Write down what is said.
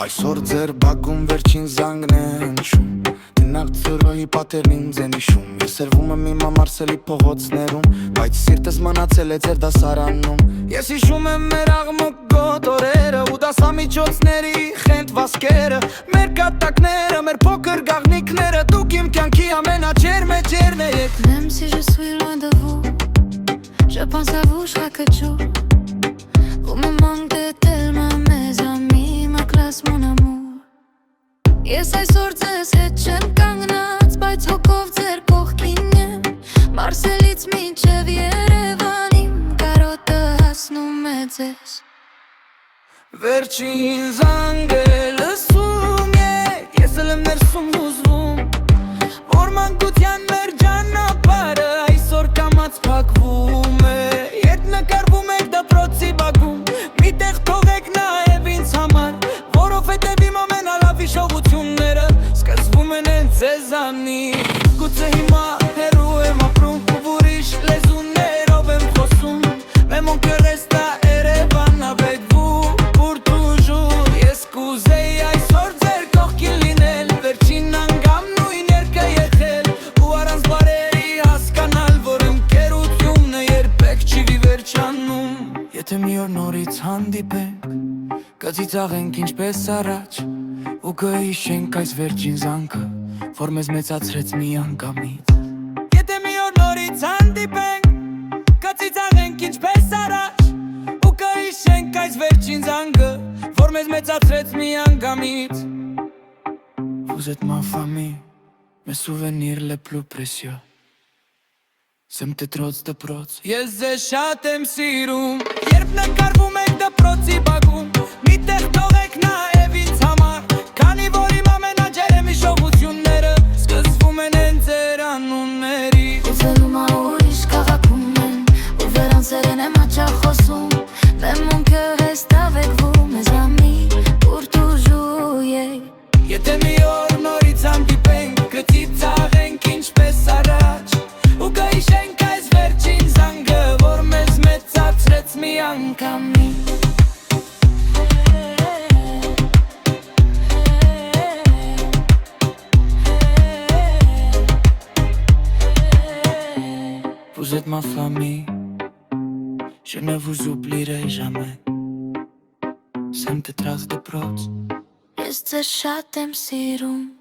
Այսօր ձեր բակում վերջին զանգն է հնչում Տնակ ծրոյի պատերն ինձ են իշում Ես սերվում եմ իմ ամարսելի փողոցներում Բայց սիրտս մնացել է ձեր դասարանում Ես իշում եմ մեր աղմուկ գոտ օրերը Ու դասամիջոցների խենթ վասկերը Մեր կատակները, մեր փոքր գաղնիքները Դուք իմ կյանքի ամենաջերմ եք Même si je suis loin de vous Je pense à vous chaque jour Vous me manquez tellement mes amis Ma classe, mon amour Ես այսօր ձեզ հետ չեմ կանգնած Բայց հոգով ձեր կողքին եմ Մարսելից մինչև Երևան Իմ կարոտը հասնում է ձեզ Վերջին զանգը լսում եք Ես էլ եմ ներսում հուզվում Որ մանկության մեր ճանապարհը Այսօր կամաց փակվում է Երբ նկարվում եք դպրոցի բակում Միտեղ թողեք նաև ինձ համար Որովհետև իմ ամենալավ հիշողությունները Սկսվում են հենց ձեզանից Գուցե հիմա հեռու եմ ապրում Ու ուրիշ լեզուներով եմ խոսում Mais mon cœur reste à Erevan avec vous Pour toujours Ես կուզեի այսօր ձեր կողքին լինել Վերջին անգամ նույն երկը եղել Ու առանց բարերի հասկանալ Որ ընկերությունը երբեք չի վերջանում Եթե մի օր նորից հանդիպենք Կծիծաղենք ինչպես առաջ Ու կհիշենք այս վերջին զանգը Որ մեզ մեծացրեց մի անգամից Եթե մի օր նորից հանդիպենք Կծիծաղենք ինչպես առաջ Ու կհիշենք այս վերջին զանգը Որ մեզ մեծացրեց մի անգամից Vous êtes ma famille Mes souvenirs les plus précieux Սեմ տետրոց դպրոց Ես ձեզ շատ եմ սիրում Երբ նկարվում եք դպրոցի բակում Միտեղ թողեք նաև ինձ համար Քանի որ իմ ամենաջերմ հիշողությունները Սկսվում են հենց ձեր անուններից Ուզելում ա ուրիշ քաղաքում եմ Ու վերանսերեն եմ աչա խոսում Mais mon cœur reste avec vous mes amis Pour toujours yeah Եթե մի օր նորից հանդիպենք Կծիծաղենք ինչպես առաջ Ու կհիշենք այս վերջին զանգը Որ մեզ մեծացրեց մի անգամից Vous êtes ma famille Je ne vous oublierai jamais Սեմ տետրած դպրոց Ես ձեզ շատ եմ սիրում